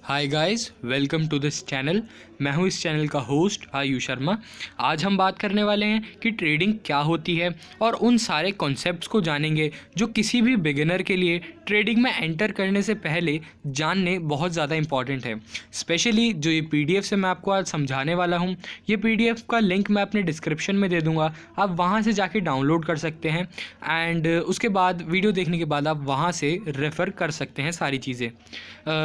Hi guys, welcome to this channel. मैं हूं इस चैनल का होस्ट आयुष शर्मा। आज हम बात करने वाले हैं कि ट्रेडिंग क्या होती है और उन सारे कॉन्सेप्ट्स को जानेंगे जो किसी भी बिगिनर के लिए ट्रेडिंग में एंटर करने से पहले जानने बहुत ज़्यादा इंपॉर्टेंट है। स्पेशली जो ये पीडीएफ से मैं आपको आज समझाने वाला हूँ, ये पीडीएफ का लिंक मैं अपने डिस्क्रिप्शन में दे दूँगा। आप वहाँ से जाके डाउनलोड कर सकते हैं एंड उसके बाद वीडियो देखने के बाद आप वहाँ से रेफ़र कर सकते हैं सारी चीज़ें।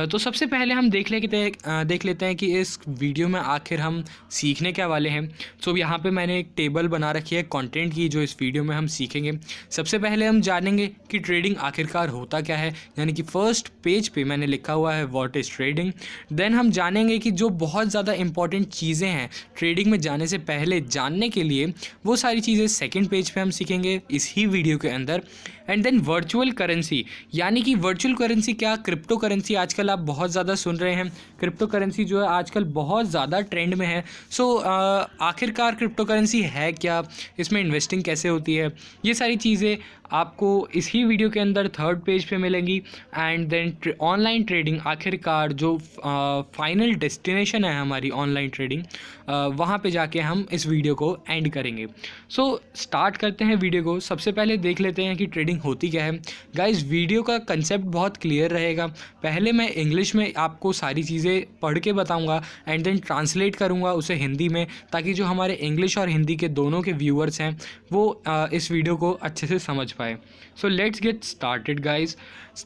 तो सबसे पहले हम देख लेते हैं कि इस वीडियो में आखिर हम सीखने क्या वाले हैं। सो यहाँ पे मैंने एक टेबल बना रखी है कंटेंट की, जो इस वीडियो में हम सीखेंगे। सबसे पहले हम जानेंगे कि ट्रेडिंग आखिरकार होता क्या है, यानी कि फर्स्ट पेज पे मैंने लिखा हुआ है व्हाट इज़ ट्रेडिंग। देन हम जानेंगे कि जो बहुत ज़्यादा इंपॉर्टेंट चीज़ें हैं ट्रेडिंग में जाने से पहले जानने के लिए, वो सारी चीज़ें सेकेंड पेज पर हम सीखेंगे इस ही वीडियो के अंदर। एंड देन वर्चुअल करेंसी, यानी कि वर्चुअल करेंसी क्या, क्रिप्टो करेंसी आजकल आप बहुत ज़्यादा सुन रहे हैं। क्रिप्टो करेंसी जो है आजकल बहुत ज़्यादा ट्रेंड में है। सो आखिरकार क्रिप्टो करेंसी है क्या, इसमें इन्वेस्टिंग कैसे होती है, ये सारी चीज़ें आपको इस ही वीडियो के अंदर थर्ड पेज पे मिलेंगी। एंड देन ऑनलाइन ट्रेडिंग, आखिरकार जो फाइनल डेस्टिनेशन है हमारी ऑनलाइन ट्रेडिंग, वहाँ पे जाके हम इस वीडियो को एंड करेंगे। सो स्टार्ट करते हैं वीडियो को। सबसे पहले देख लेते हैं कि ट्रेडिंग होती क्या है। गाइस, वीडियो का कंसेप्ट बहुत क्लियर रहेगा। पहले मैं इंग्लिश में आपको सारी चीज़ें पढ़ के बताऊंगा एंड देन ट्रांसलेट करूंगा उसे हिंदी में, ताकि जो हमारे इंग्लिश और हिंदी के दोनों के व्यूअर्स हैं वो इस वीडियो को अच्छे से समझ पाए। So let's get started guys.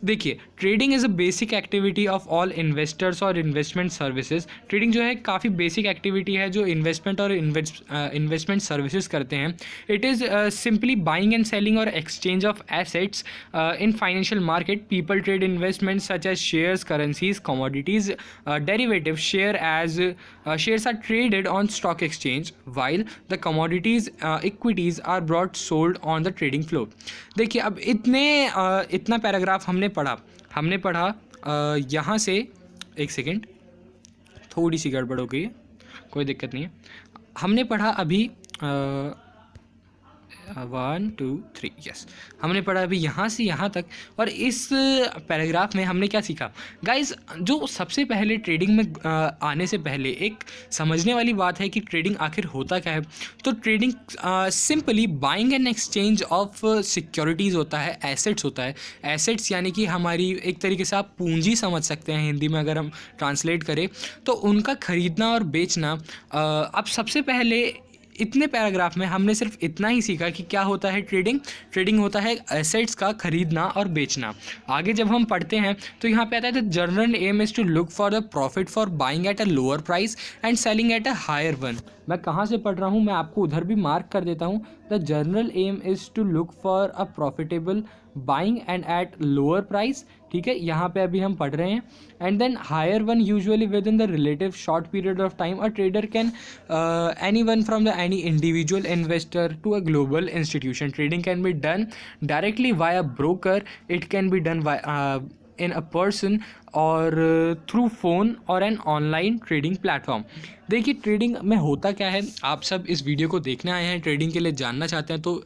देखिए, trading is a basic activity of all investors और इन्वेस्टमेंट सर्विसेज। ट्रेडिंग जो है काफ़ी बेसिक एक्टिविटी है जो इन्वेस्टमेंट और इन्वेस्टमेंट सर्विसेज करते हैं। It is simply buying and selling और exchange of assets in financial market. People trade investments such as shares, currencies, commodities, derivative shares are traded on stock exchange while the commodities equities are brought sold on the trading floor। देखिए, अब इतना paragraph हमने पढ़ा यहाँ से एक second, थोड़ी सी गड़बड़ हो गई है, कोई दिक्कत नहीं है। हमने पढ़ा अभी 1 2 3 यस, हमने पढ़ा अभी यहाँ से यहाँ तक। और इस पैराग्राफ में हमने क्या सीखा गाइस? जो सबसे पहले ट्रेडिंग में आने से पहले एक समझने वाली बात है कि ट्रेडिंग आखिर होता क्या है। तो trading simply buying and exchange of securities होता है, एसेट्स होता है। एसेट्स यानी कि हमारी एक तरीके से आप पूंजी समझ सकते हैं हिंदी में अगर हम ट्रांसलेट करें तो, उनका ख़रीदना और बेचना। अब सबसे पहले इतने पैराग्राफ में हमने सिर्फ इतना ही सीखा कि क्या होता है ट्रेडिंग होता है एसेट्स का खरीदना और बेचना। आगे जब हम पढ़ते हैं तो यहाँ पे आता है the general aim is to look for the profit for buying at a lower price and selling at a higher one. मैं कहाँ से पढ़ रहा हूँ, मैं आपको उधर भी मार्क कर देता हूँ। The general aim is to look for a profitable buying and at lower price. ठीक है, यहाँ पे अभी हम पढ़ रहे हैं। And then higher one usually within the relative short period of time a trader can any one from the any individual investor to a global institution. Trading can be done directly via broker, it can be done in a person or through phone और N online trading platform. देखिए, trading में होता क्या है, आप सब इस video को देखने आए हैं, ट्रेडिंग के लिए जानना चाहते हैं, तो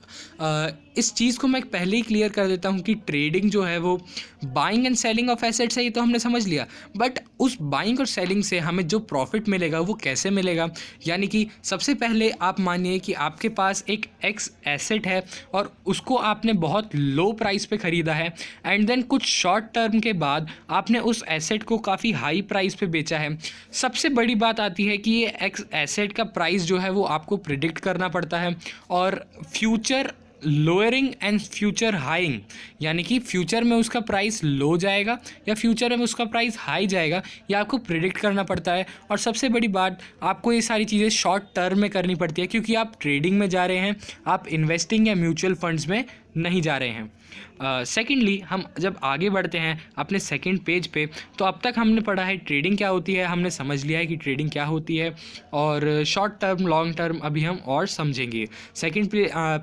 इस चीज़ को मैं पहले ही क्लियर कर देता हूँ कि ट्रेडिंग जो है वो buying and selling of assets है, ये तो हमने समझ लिया। बट उस बाइंग और सेलिंग से हमें जो प्रॉफिट मिलेगा वो कैसे मिलेगा, यानी कि सबसे पहले आप मानिए कि आपके पास एक एक्स एसेट है और उसको आपने बहुत लो प्राइस पे ख़रीदा है एंड देन कुछ शॉर्ट टर्म के बाद आपने उस एसेट को काफ़ी हाई प्राइस पे बेचा है। सबसे बड़ी बात आती है कि ये एक्स एसेट का प्राइस जो है वो आपको प्रिडिक्ट करना पड़ता है, और फ्यूचर लोअरिंग एंड फ्यूचर हाइंग, यानी कि फ्यूचर में उसका प्राइस लो जाएगा या फ्यूचर में उसका प्राइस हाई जाएगा, ये आपको प्रिडिक्ट करना पड़ता है। और सबसे बड़ी बात, आपको ये सारी चीज़ें शॉर्ट टर्म में करनी पड़ती है, क्योंकि आप ट्रेडिंग में जा रहे हैं, आप इन्वेस्टिंग या म्यूचुअल फंड्स में नहीं जा रहे हैं। सेकेंडली, हम जब आगे बढ़ते हैं अपने सेकंड पेज पे, तो अब तक हमने पढ़ा है ट्रेडिंग क्या होती है, हमने समझ लिया है कि ट्रेडिंग क्या होती है, और शॉर्ट टर्म लॉन्ग टर्म अभी हम और समझेंगे। सेकंड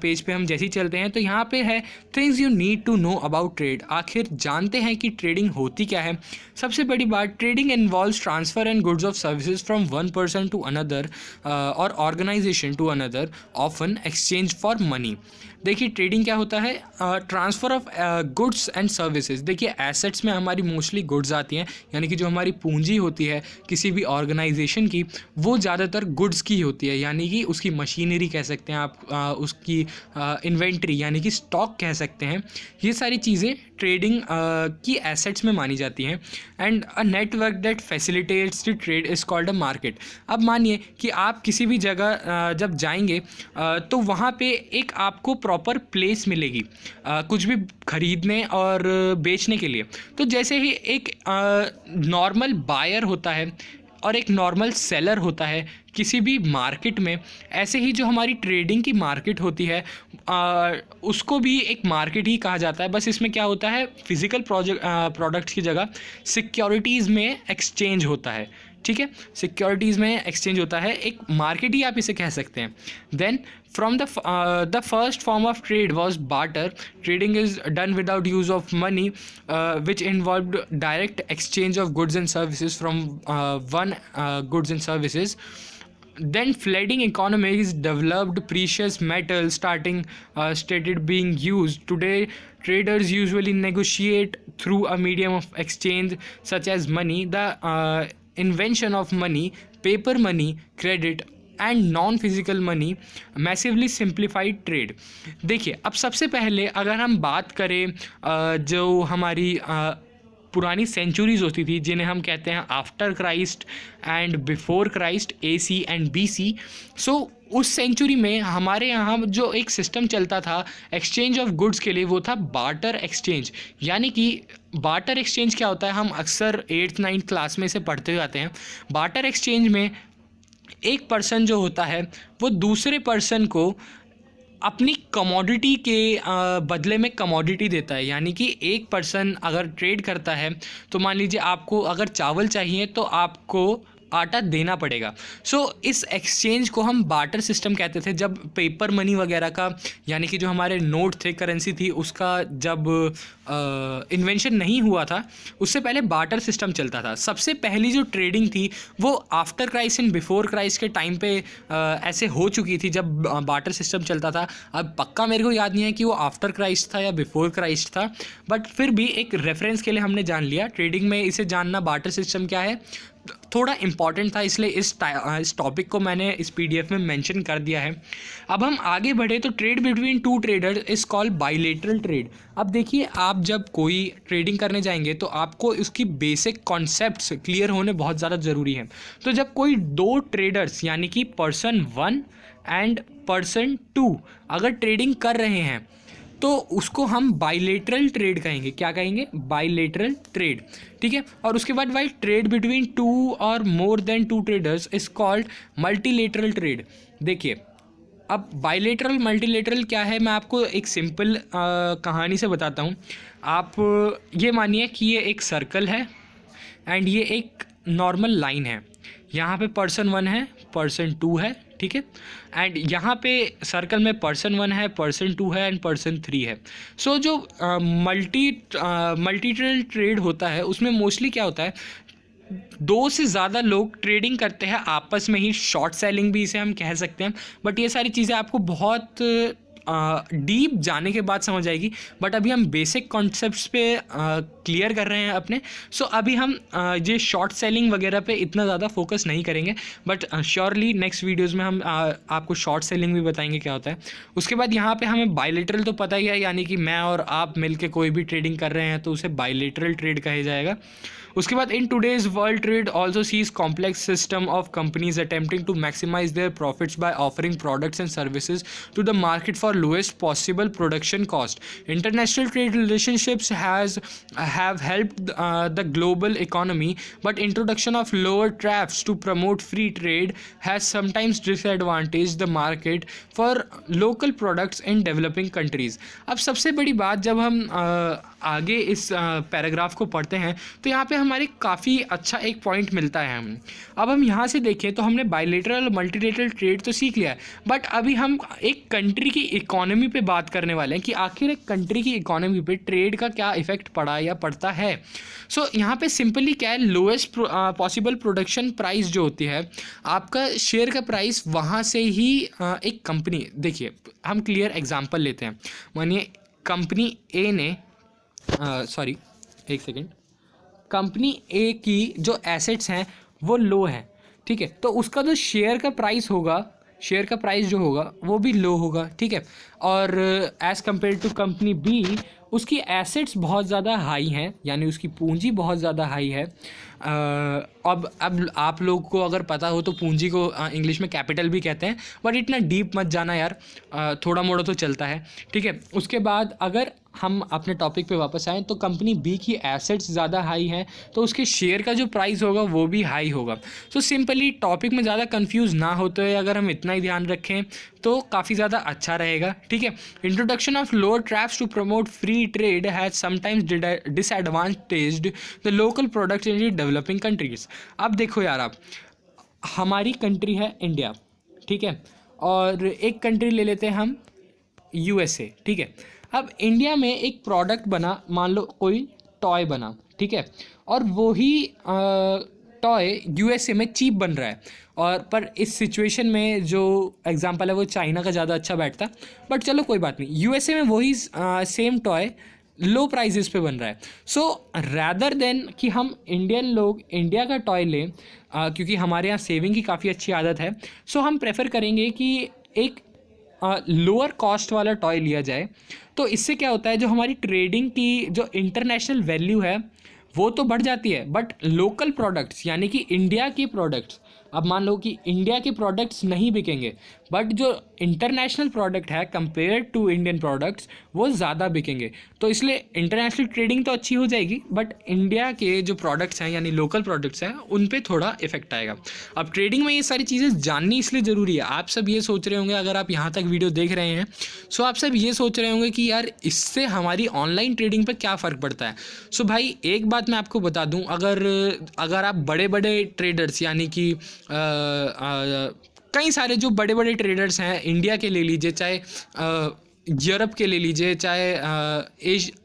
पेज पे हम जैसे ही चलते हैं तो यहाँ पे है things you need to know about trade. आखिर जानते हैं कि ट्रेडिंग होती क्या है। सबसे बड़ी बात, trading involves transfer and goods of services from one person to another और organisation to another, often exchange for money. देखिए, ट्रेडिंग क्या होता है transfer of goods and services. देखिए एसेट्स में हमारी मोस्टली गुड्स आती हैं, यानी कि जो हमारी पूंजी होती है किसी भी ऑर्गेनाइजेशन की वो ज़्यादातर गुड्स की होती है, यानी कि उसकी मशीनरी कह सकते हैं आप, उसकी इन्वेंट्री यानी कि स्टॉक कह सकते हैं। ये सारी चीज़ें ट्रेडिंग की एसेट्स में मानी जाती हैं। And a network that facilitates the trade is called a market. अब मानिए कि आप किसी भी जगह जब जाएंगे तो वहाँ पे एक आपको प्रॉपर प्लेस मिलेगी कुछ भी खरीदने और बेचने के लिए। तो जैसे ही एक नॉर्मल बायर होता है और एक नॉर्मल सेलर होता है किसी भी मार्केट में, ऐसे ही जो हमारी ट्रेडिंग की मार्केट होती है उसको भी एक मार्केट ही कहा जाता है। बस इसमें क्या होता है, फिजिकल प्रोडक्ट्स की जगह सिक्योरिटीज़ में एक्सचेंज होता है। ठीक है, सिक्योरिटीज़ में एक्सचेंज होता है, एक मार्केट ही आप इसे कह सकते हैं। Then from the first form of trade was barter. Trading is done without use of money which involved direct exchange of goods and services from one goods and services. Then flooding economies developed precious metals started being used. Today traders usually negotiate through a medium of exchange such as money. The invention of money, paper money, credit and non physical money massively simplified trade. देखिए अब सबसे पहले अगर हम बात करें जो हमारी पुरानी सेंचुरीज़ होती थी जिन्हें हम कहते हैं after Christ and before Christ, AC and BC। सो उस सेंचुरी में हमारे यहाँ जो एक सिस्टम चलता था एक्सचेंज ऑफ गुड्स के लिए वो था बार्टर एक्सचेंज। यानी कि बार्टर एक्सचेंज क्या होता है, हम अक्सर 8th 9th क्लास में से पढ़ते जाते हैं। बार्टर एक्सचेंज में एक पर्सन जो होता है वो दूसरे पर्सन को अपनी कमोडिटी के बदले में कमोडिटी देता है। यानी कि एक पर्सन अगर ट्रेड करता है तो मान लीजिए आपको अगर चावल चाहिए तो आपको आटा देना पड़ेगा। सो इस एक्सचेंज को हम बार्टर सिस्टम कहते थे। जब पेपर मनी वगैरह का यानी कि जो हमारे नोट थे, करेंसी थी, उसका जब इन्वेंशन नहीं हुआ था उससे पहले बार्टर सिस्टम चलता था। सबसे पहली जो ट्रेडिंग थी वो after Christ and before Christ के टाइम पे ऐसे हो चुकी थी जब बार्टर सिस्टम चलता था। अब पक्का मेरे को याद नहीं है कि वो आफ्टर क्राइस्ट था या बिफोर क्राइस्ट था, बट फिर भी एक रेफरेंस के लिए हमने जान लिया। ट्रेडिंग में इसे जानना बार्टर सिस्टम क्या है थोड़ा इंपॉर्टेंट था, इसलिए इस टॉपिक को मैंने इस PDF में मेंशन कर दिया है। अब हम आगे बढ़े तो trade between two trader is called bilateral trade. अब देखिए आप जब कोई ट्रेडिंग करने जाएंगे तो आपको उसकी बेसिक कॉन्सेप्ट्स क्लियर होने बहुत ज़्यादा ज़रूरी है। तो जब कोई दो ट्रेडर्स यानी कि पर्सन 1 एंड पर्सन 2 अगर ट्रेडिंग कर रहे हैं तो उसको हम बाइलेटरल ट्रेड कहेंगे। क्या कहेंगे? Bilateral trade. ठीक है, और उसके बाद भाई ट्रेड बिटवीन 2 और more than 2 traders is called multilateral trade. देखिए अब बाइलेटरल मल्टीलेटरल क्या है, मैं आपको एक सिंपल कहानी से बताता हूँ। आप ये मानिए कि ये एक सर्कल है एंड ये एक नॉर्मल लाइन है। यहाँ पे पर्सन 1 है, पर्सन 2 है, ठीक है, एंड यहाँ पे सर्कल में पर्सन 1 है, पर्सन 2 है एंड पर्सन 3 है। सो जो मल्टीलेटरल ट्रेड होता है उसमें मोस्टली क्या होता है, 2 से ज़्यादा लोग ट्रेडिंग करते हैं आपस में ही, शॉर्ट सेलिंग भी इसे हम कह सकते हैं। बट ये सारी चीज़ें आपको बहुत डीप जाने के बाद समझ आएगी, बट अभी हम बेसिक कॉन्सेप्ट्स पे क्लियर कर रहे हैं अपने। सो अभी हम ये शॉर्ट सेलिंग वगैरह पे इतना ज़्यादा फोकस नहीं करेंगे, बट श्योरली नेक्स्ट वीडियोज़ में हम आपको शॉर्ट सेलिंग भी बताएंगे क्या होता है। उसके बाद यहाँ पे हमें बाइलेटरल तो पता ही है, यानी कि मैं और आप मिलके कोई भी ट्रेडिंग कर रहे हैं तो उसे बाइलेटरल ट्रेड कहा जाएगा। उसके बाद in today's world trade also sees complex system of companies attempting to maximise their profits by offering products and services to the market for lowest possible production cost. International trade relationships have helped the global economy, but introduction of lower tariffs to promote free trade has sometimes disadvantaged the market for local products in developing countries। अब सबसे बड़ी बात जब हम आगे इस paragraph को पढ़ते हैं तो यहाँ पे हमारे काफ़ी अच्छा एक पॉइंट मिलता है। अब हम यहाँ से देखें तो हमने बाइलेटरल और मल्टीलेटरल ट्रेड तो सीख लिया है, बट अभी हम एक कंट्री की इकोनॉमी पे बात करने वाले हैं कि आखिर एक कंट्री की इकोनॉमी पे ट्रेड का क्या इफेक्ट पड़ा या पड़ता है। सो यहाँ पे सिंपली क्या है, लोएस्ट पॉसिबल प्रोडक्शन प्राइस जो होती है, आपका शेयर का प्राइस, वहाँ से ही एक कंपनी, देखिए हम क्लियर एग्जांपल लेते हैं। मानिए कंपनी ए ने सॉरी एक सेकेंड, कंपनी ए की जो एसेट्स हैं वो लो हैं, ठीक है, तो उसका जो शेयर का प्राइस होगा, शेयर का प्राइस जो होगा वो भी लो होगा, ठीक है। और as compare to company B, उसकी एसेट्स बहुत ज़्यादा हाई हैं, यानी उसकी पूंजी बहुत ज़्यादा हाई है। अब आप लोग को अगर पता हो तो पूंजी को इंग्लिश में कैपिटल भी कहते हैं, बट इतना डीप मत जाना यार, थोड़ा मोड़ा तो चलता है, ठीक है। उसके बाद अगर हम अपने टॉपिक पे वापस आएँ तो कंपनी बी की एसेट्स ज़्यादा हाई हैं, तो उसके शेयर का जो प्राइस होगा वो भी हाई होगा। सो सिंपली टॉपिक में ज़्यादा कंफ्यूज ना होते हुए अगर हम इतना ही ध्यान रखें तो काफ़ी ज़्यादा अच्छा रहेगा, ठीक है। Introduction of lower traps to promote free trade has sometimes disadvantaged the local products in developing countries. अब देखो यार, आप हमारी कंट्री है इंडिया, ठीक है, और एक कंट्री ले लेते हैं हम यूएसए, ठीक है। अब इंडिया में एक प्रोडक्ट बना, मान लो कोई टॉय बना, ठीक है, और वही टॉय यूएसए में चीप बन रहा है, और पर इस सिचुएशन में जो एग्जांपल है वो चाइना का ज़्यादा अच्छा बैठता, बट चलो कोई बात नहीं, यूएसए में वही सेम टॉय लो प्राइजेस पे बन रहा है। सो रैदर देन कि हम इंडियन लोग इंडिया का टॉय लें, क्योंकि हमारे यहाँ सेविंग की काफ़ी अच्छी आदत है, सो हम प्रेफर करेंगे कि एक लोअर कॉस्ट वाला टॉय लिया जाए। तो इससे क्या होता है, जो हमारी ट्रेडिंग की जो इंटरनेशनल वैल्यू है वो तो बढ़ जाती है, बट लोकल प्रोडक्ट्स यानी कि इंडिया के प्रोडक्ट्स, अब मान लो कि इंडिया के प्रोडक्ट्स नहीं बिकेंगे, बट जो इंटरनेशनल प्रोडक्ट है कंपेयर टू इंडियन प्रोडक्ट्स वो ज़्यादा बिकेंगे। तो इसलिए इंटरनेशनल ट्रेडिंग तो अच्छी हो जाएगी, बट इंडिया के जो प्रोडक्ट्स हैं यानी लोकल प्रोडक्ट्स हैं उन पे थोड़ा इफेक्ट आएगा। अब ट्रेडिंग में ये सारी चीज़ें जाननी इसलिए ज़रूरी है। आप सब ये सोच रहे होंगे, अगर आप यहाँ तक वीडियो देख रहे हैं सो आप सब ये सोच रहे होंगे कि यार इससे हमारी ऑनलाइन ट्रेडिंग पर क्या फ़र्क पड़ता है। सो भाई एक बात मैं आपको बता दूँ, अगर आप बड़े बड़े ट्रेडर्स यानी कि कई सारे जो बड़े बड़े ट्रेडर्स हैं इंडिया के ले लीजिए, चाहे यूरोप के ले लीजिए, चाहे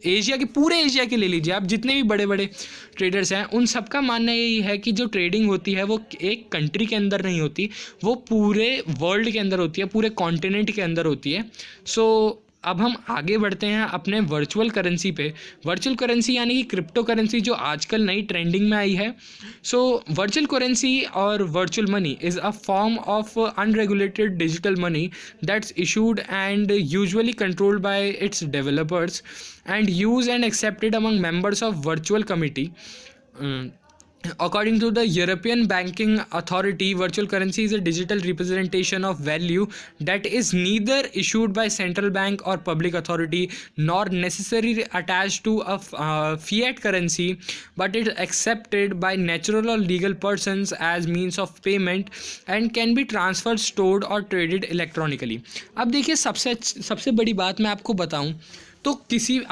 एशिया के, पूरे एशिया के ले लीजिए, आप जितने भी बड़े बड़े ट्रेडर्स हैं उन सबका मानना यही है कि जो ट्रेडिंग होती है वो एक कंट्री के अंदर नहीं होती, वो पूरे वर्ल्ड के अंदर होती है, पूरे कॉन्टिनेंट के अंदर होती है। सो अब हम आगे बढ़ते हैं अपने वर्चुअल करेंसी पे। वर्चुअल करेंसी यानी कि क्रिप्टो करेंसी जो आजकल नई ट्रेंडिंग में आई है। सो वर्चुअल करेंसी और virtual money is a form of unregulated digital money that's issued and usually controlled by it's developers and use and accepted among members of virtual committee. According to the European Banking Authority, virtual currency is a digital representation of value that is neither issued by central bank or public authority nor necessarily attached to a fiat currency, but it is accepted by natural or legal persons as means of payment and can be transferred, stored or traded electronically. अब देखिए सबसे बड़ी बात मैं आपको बताऊं तो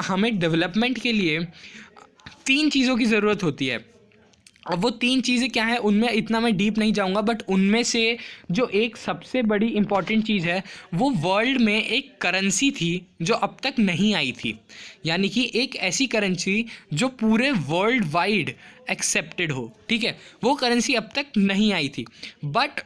हमें डेवलपमेंट के लिए 3 चीज़ों की ज़रूरत होती है। अब वो 3 चीज़ें क्या है उनमें इतना मैं डीप नहीं जाऊंगा, बट उनमें से जो एक सबसे बड़ी इम्पॉर्टेंट चीज़ है वो वर्ल्ड में एक करेंसी थी जो अब तक नहीं आई थी, यानी कि एक ऐसी करेंसी जो पूरे वर्ल्ड वाइड एक्सेप्टेड हो, ठीक है, वो करेंसी अब तक नहीं आई थी। बट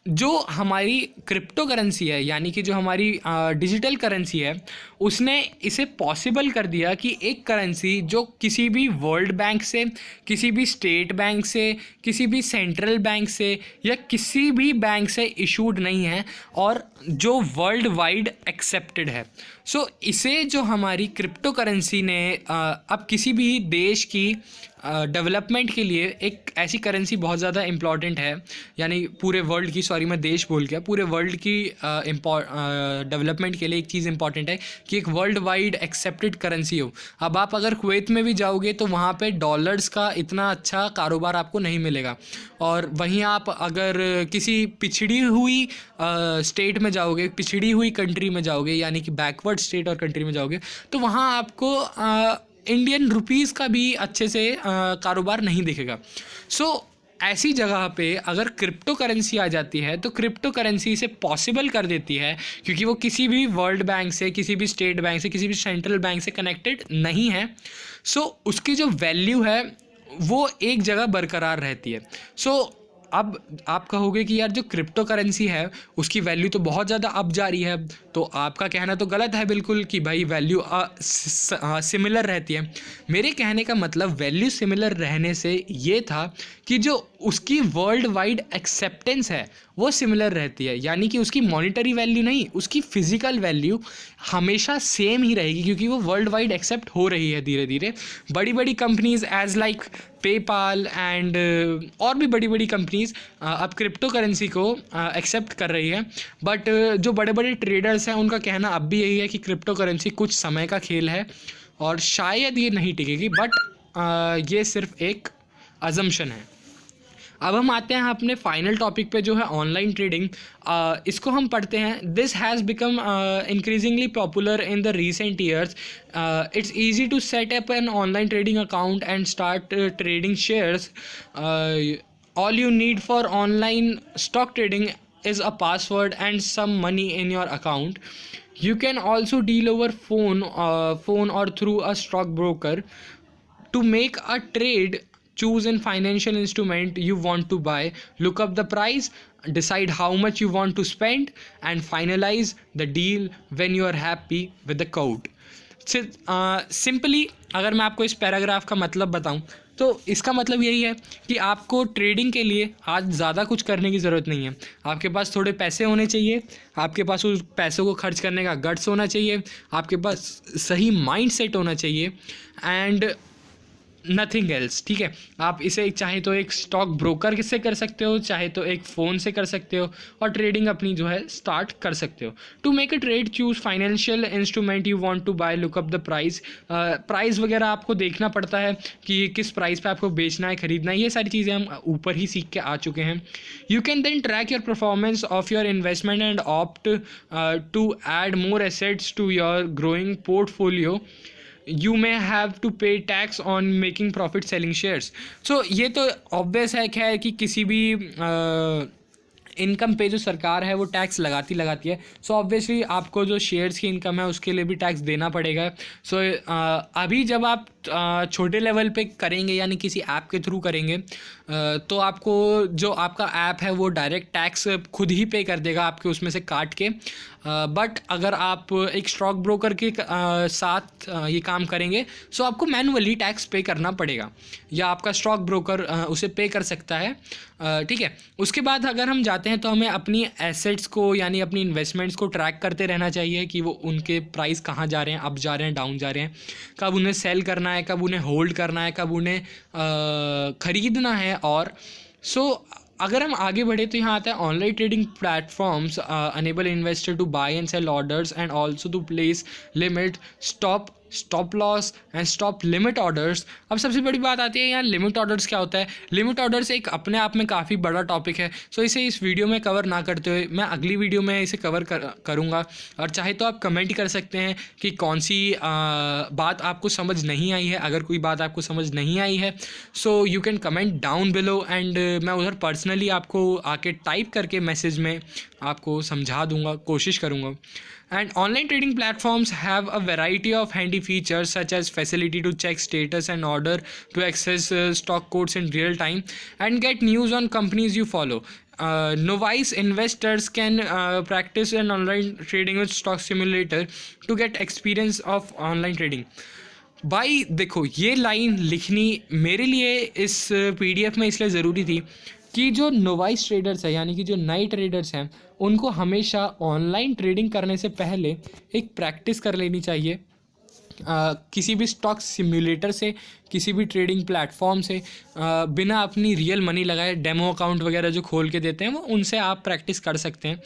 जो हमारी क्रिप्टो करेंसी है यानी कि जो हमारी डिजिटल करेंसी है उसने इसे पॉसिबल कर दिया कि एक करेंसी जो किसी भी वर्ल्ड बैंक से, किसी भी स्टेट बैंक से, किसी भी सेंट्रल बैंक से या किसी भी बैंक से इशूड नहीं है और जो वर्ल्ड वाइड एक्सेप्टेड है। सो इसे जो हमारी क्रिप्टो करेंसी ने अब किसी भी देश की डेवलपमेंट के लिए एक ऐसी करेंसी बहुत ज़्यादा इम्पॉर्टेंट है, यानी पूरे वर्ल्ड की, सॉरी मैं देश बोल गया, पूरे वर्ल्ड की डेवलपमेंट के लिए एक चीज़ इंपॉर्टेंट है कि एक वर्ल्ड वाइड एक्सेप्टेड करेंसी हो। अब आप अगर कुवैत में भी जाओगे तो वहाँ पे डॉलर्स का इतना अच्छा कारोबार आपको नहीं मिलेगा, और वहीं आप अगर किसी पिछड़ी हुई स्टेट में जाओगे, पिछड़ी हुई कंट्री में जाओगे यानी कि बैकवर्ड स्टेट और कंट्री में जाओगे तो वहाँ आपको इंडियन रुपीज़ का भी अच्छे से कारोबार नहीं दिखेगा। सो ऐसी जगह पे अगर क्रिप्टो करेंसी आ जाती है तो क्रिप्टो करेंसी इसे पॉसिबल कर देती है, क्योंकि वो किसी भी वर्ल्ड बैंक से, किसी भी स्टेट बैंक से, किसी भी सेंट्रल बैंक से कनेक्टेड नहीं है। सो उसकी जो वैल्यू है वो एक जगह बरकरार रहती है। सो अब आप कहोगे कि यार जो क्रिप्टो करेंसी है उसकी वैल्यू तो बहुत ज़्यादा अप जा रही है, तो आपका कहना तो गलत है बिल्कुल कि भाई वैल्यू सिमिलर रहती है। मेरे कहने का मतलब वैल्यू सिमिलर रहने से ये था कि जो उसकी वर्ल्ड वाइड एक्सेप्टेंस है वो सिमिलर रहती है, यानी कि उसकी मॉनिटरी वैल्यू नहीं, उसकी फिजिकल वैल्यू हमेशा सेम ही रहेगी, क्योंकि वो वर्ल्ड वाइड एक्सेप्ट हो रही है धीरे धीरे। बड़ी बड़ी companies as like PayPal and और भी बड़ी बड़ी कंपनीज अब क्रिप्टो करेंसी को एक्सेप्ट कर रही है। बट जो बड़े बड़े ट्रेडर्स हैं उनका कहना अब भी यही है कि क्रिप्टो करेंसी कुछ समय का खेल है और शायद ये नहीं टिकेगी, बट ये सिर्फ एक अजम्पशन है। अब हम आते हैं अपने फाइनल टॉपिक पे जो है ऑनलाइन ट्रेडिंग। इसको हम पढ़ते हैं। This has become increasingly popular in the recent years. It's easy to set up an online trading account and start trading shares. All you need for online stock trading is a password and some money in your account. You can also deal over phone or through a stockbroker. To make a trade, choose a financial instrument you want to buy, look up the price, decide how much you want to spend, and finalize the deal when you are happy with the code. Simply अगर मैं आपको इस paragraph का मतलब बताऊं तो इसका मतलब यही है कि आपको ट्रेडिंग के लिए आज ज़्यादा कुछ करने की ज़रूरत नहीं है। आपके पास थोड़े पैसे होने चाहिए, आपके पास उस पैसों को खर्च करने का गट्स होना चाहिए, आपके पास सही माइंड सेट होना चाहिए एंड नथिंग एल्स। ठीक है, आप इसे चाहे तो एक स्टॉक ब्रोकर से कर सकते हो, चाहे तो एक फ़ोन से कर सकते हो और ट्रेडिंग अपनी जो है स्टार्ट कर सकते हो। To make a trade choose financial instrument you want to buy, look up the price. Price वगैरह आपको देखना पड़ता है कि किस प्राइस पे आपको बेचना है, खरीदना है, ये सारी चीज़ें हम ऊपर ही सीख के आ चुके हैं। You can then track your performance of your investment and opt to add more assets to your growing portfolio. You may have to pay tax on making profit selling shares. So ये तो obvious है खैर कि किसी भी income पे जो सरकार है वो टैक्स लगाती है। सो ऑब्वियसली आपको जो शेयर्स की इनकम है उसके लिए भी टैक्स देना पड़ेगा। सो अभी जब आप छोटे लेवल पे करेंगे यानी किसी ऐप के थ्रू करेंगे तो आपको जो आपका ऐप है वो डायरेक्ट टैक्स खुद ही पे कर देगा आपके उसमें से काट के। बट अगर आप एक स्टॉक ब्रोकर के साथ ये काम करेंगे सो आपको मैनुअली टैक्स पे करना पड़ेगा या आपका स्टॉक ब्रोकर उसे पे कर सकता है। ठीक है, उसके बाद अगर हम जाते हैं तो हमें अपनी एसेट्स को यानी अपनी इन्वेस्टमेंट्स को ट्रैक करते रहना चाहिए कि वो उनके प्राइस कहाँ जा रहे हैं, अप जा रहे हैं, डाउन जा रहे हैं, कब उन्हें सेल करना है, कब उन्हें होल्ड करना है, कब उन्हें ख़रीदना है। और अगर हम आगे बढ़े तो यहाँ आता है online trading platforms enable investor to buy and sell orders and also to place limit, stop loss and stop limit orders. अब सबसे बड़ी बात आती है यहाँ लिमिट ऑर्डर्स क्या होता है। लिमिट ऑर्डर्स एक अपने आप में काफ़ी बड़ा टॉपिक है, सो इसे इस वीडियो में कवर ना करते हुए मैं अगली वीडियो में इसे कवर करूँगा। और चाहे तो आप कमेंट कर सकते हैं कि कौन सी बात आपको समझ नहीं आई है। अगर कोई बात आपको समझ नहीं आई है so you can comment down below and मैं उधर पर्सनली आपको आके टाइप करके मैसेज में आपको समझा दूँगा, कोशिश करूँगा। And online trading platforms have a variety of handy features such as facility to check status and order, to access stock quotes in real time and get news on companies you follow. Novice investors can practice an online trading with stock simulator to get experience of online trading. भाई देखो ये line लिखनी मेरे लिए इस PDF में इसलिए ज़रूरी थी कि जो नोवाइस ट्रेडर्स है यानी कि जो नए ट्रेडर्स हैं उनको हमेशा ऑनलाइन ट्रेडिंग करने से पहले एक प्रैक्टिस कर लेनी चाहिए। किसी भी स्टॉक सिम्युलेटर से, किसी भी ट्रेडिंग प्लेटफॉर्म से बिना अपनी रियल मनी लगाए डेमो अकाउंट वगैरह जो खोल के देते हैं वो उनसे आप प्रैक्टिस कर सकते हैं।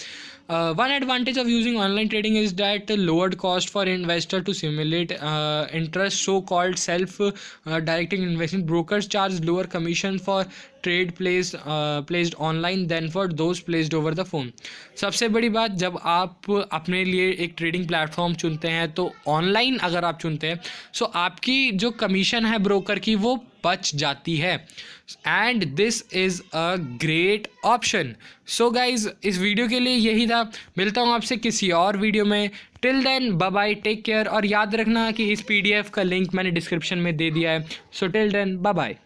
One advantage of using online trading is that lowered cost for investor to simulate interest, so called self directing investment. Brokers charge lower commission for trade placed online than for those placed over the phone. सबसे बड़ी बात, जब आप अपने लिए एक trading platform चुनते हैं तो ऑनलाइन अगर आप चुनते हैं सो आपकी जो कमीशन है ब्रोकर की वो बच जाती है and this is a great option. So guys इस वीडियो के लिए यही था। मिलता हूँ आपसे किसी और वीडियो में। Till then bye bye, take care. और याद रखना कि इस PDF का लिंक मैंने डिस्क्रिप्शन में दे दिया है। So till then bye bye.